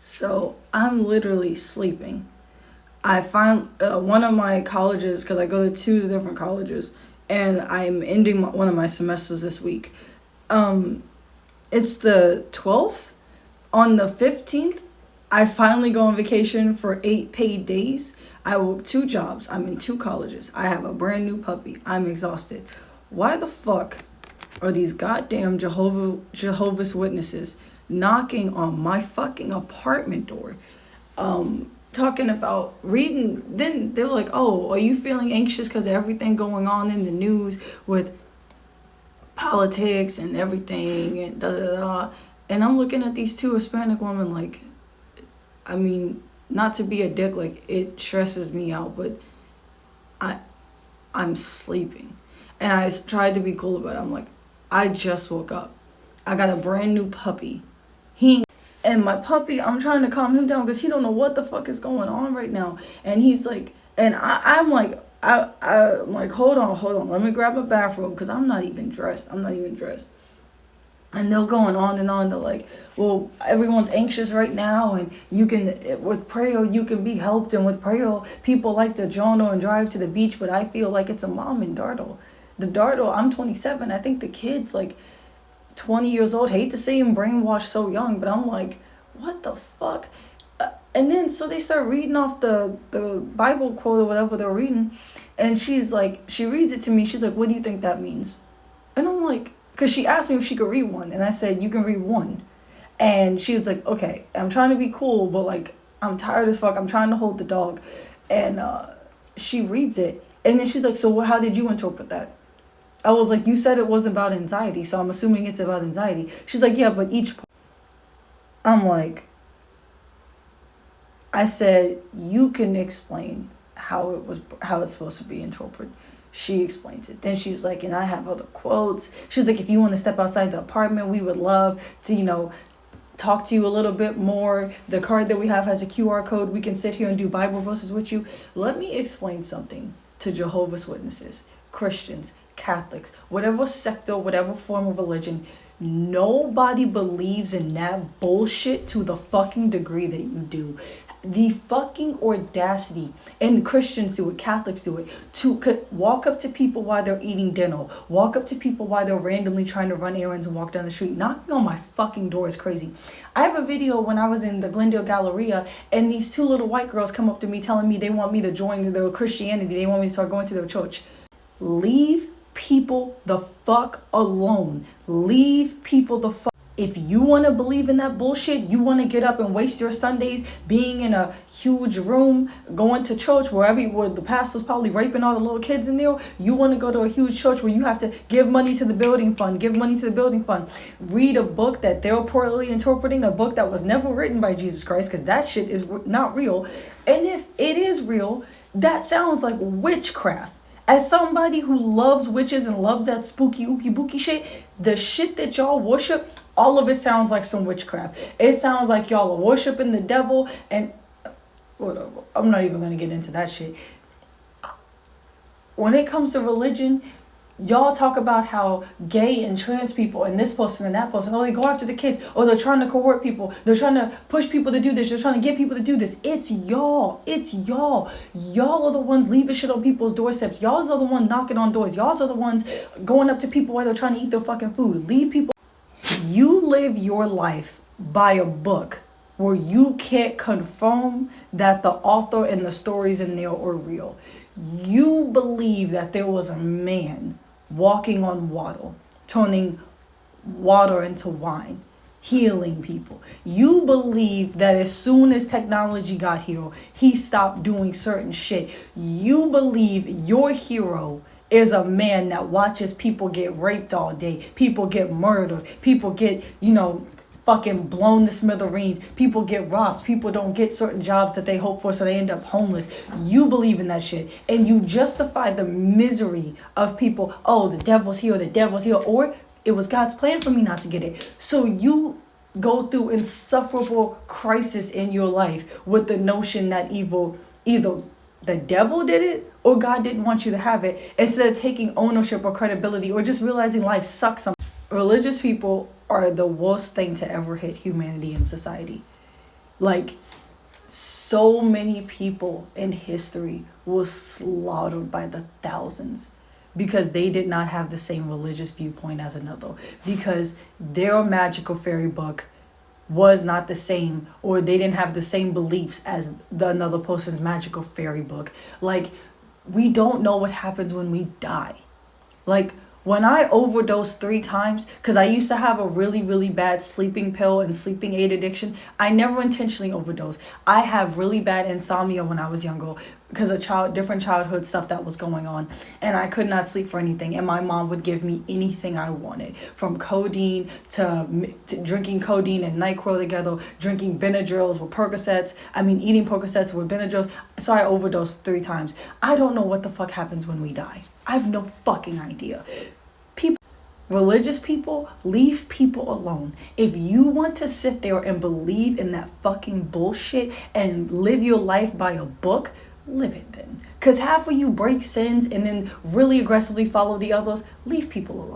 So I'm literally sleeping. I find one of my colleges, because I go to two different colleges, and I'm ending one of my semesters this week. Um, it's the 12th. On the 15th, I finally go on vacation for 8 paid days. I work two jobs. I'm in two colleges. I have a brand new puppy. I'm exhausted. Why the fuck are these goddamn Jehovah's Witnesses knocking on my fucking apartment door? Talking about reading. Then they were like, "Oh, are you feeling anxious because of everything going on in the news with politics and everything and da da da?" And I'm looking at these two Hispanic women like, I mean, not to be a dick, like it stresses me out, but I I'm sleeping, and I tried to be cool about it. I'm like, I just woke up. I got a brand new puppy. He and my puppy, I'm trying to calm him down because he don't know what the fuck is going on right now. And he's like, and I'm like, I'm like, hold on, let me grab a bathrobe because I'm not even dressed. And they're going on and on. They're like, well, everyone's anxious right now, and you can, with prayer, you can be helped. And with prayer, people like to journal and drive to the beach, but I feel like it's a mom and Dartle. The Dartle, I'm 27. I think the kid's like 20 years old. Hate to see him brainwashed so young, but I'm like, what the fuck? And then, so they start reading off the Bible quote or whatever they're reading. And she's like, she reads it to me. She's like, what do you think that means? And I'm like, because she asked me if she could read one, and I said, you can read one. And she was like, okay, I'm trying to be cool, but like, I'm tired as fuck. I'm trying to hold the dog. And she reads it, and then she's like, so how did you interpret that? I was like, you said it was about anxiety, so I'm assuming it's about anxiety. She's like, yeah, but each. I'm like, I said, you can explain how it's supposed to be interpreted. She explains it. Then she's like, and I have other quotes. She's like, if you want to step outside the apartment, we would love to, talk to you a little bit more. The card that we have has a QR code. We can sit here and do Bible verses with you. Let me explain something to Jehovah's Witnesses, Christians, Catholics, whatever sect or whatever form of religion. Nobody believes in that bullshit to the fucking degree that you do. The fucking audacity, and Christians do it, Catholics do it, to walk up to people while they're eating dinner, walk up to people while they're randomly trying to run errands and walk down the street. Knocking on my fucking door is crazy. I have a video when I was in the Glendale Galleria, and these two little white girls come up to me telling me they want me to join their Christianity. They want me to start going to their church. Leave people the fuck alone. Leave people the fuck. If you want to believe in that bullshit, you want to get up and waste your Sundays being in a huge room, going to church where the pastor's probably raping all the little kids in there. You want to go to a huge church where you have to give money to the building fund, read a book that they're poorly interpreting, a book that was never written by Jesus Christ, because that shit is not real. And if it is real, that sounds like witchcraft. As somebody who loves witches and loves that spooky ookie bookie shit, the shit that y'all worship, all of it sounds like some witchcraft. It sounds like y'all are worshiping the devil, and whatever. I'm not even gonna get into that shit. When it comes to religion, y'all talk about how gay and trans people and this person and that person, they go after the kids, or they're trying to cohort people, they're trying to push people to do this, they're trying to get people to do this. It's y'all. Y'all are the ones leaving shit on people's doorsteps. Y'all are the ones knocking on doors. Y'all are the ones going up to people while they're trying to eat their fucking food. Leave people. You live your life by a book where you can't confirm that the author and the stories in there are real. You believe that there was a man walking on water, turning water into wine, healing people. You believe that as soon as technology got here, he stopped doing certain shit. You believe your hero is a man that watches people get raped all day, people get murdered, people get, fucking blown to smithereens, people get robbed, people don't get certain jobs that they hope for, so they end up homeless. You believe in that shit, and you justify the misery of people. Oh, the devil's here, or it was God's plan for me not to get it. So you go through insufferable crisis in your life with the notion that either the devil did it or God didn't want you to have it, instead of taking ownership or credibility or just realizing life sucks. Religious people are the worst thing to ever hit humanity and society. Like, so many people in history were slaughtered by the thousands because they did not have the same religious viewpoint as another, because their magical fairy book was not the same, or they didn't have the same beliefs as the another person's magical fairy book. Like, we don't know what happens when we die. Like, when I overdosed 3 times, because I used to have a really, really bad sleeping pill and sleeping aid addiction. I never intentionally overdosed. I have really bad insomnia when I was younger because of different childhood stuff that was going on. And I could not sleep for anything. And my mom would give me anything I wanted, from codeine to drinking codeine and NyQuil together, drinking Benadryls with Percocets. Eating Percocets with Benadryls. So I overdosed 3 times. I don't know what the fuck happens when we die. I have no fucking idea. Religious people, leave people alone. If you want to sit there and believe in that fucking bullshit and live your life by a book, live it then. Because half of you break sins and then really aggressively follow the others. Leave people alone.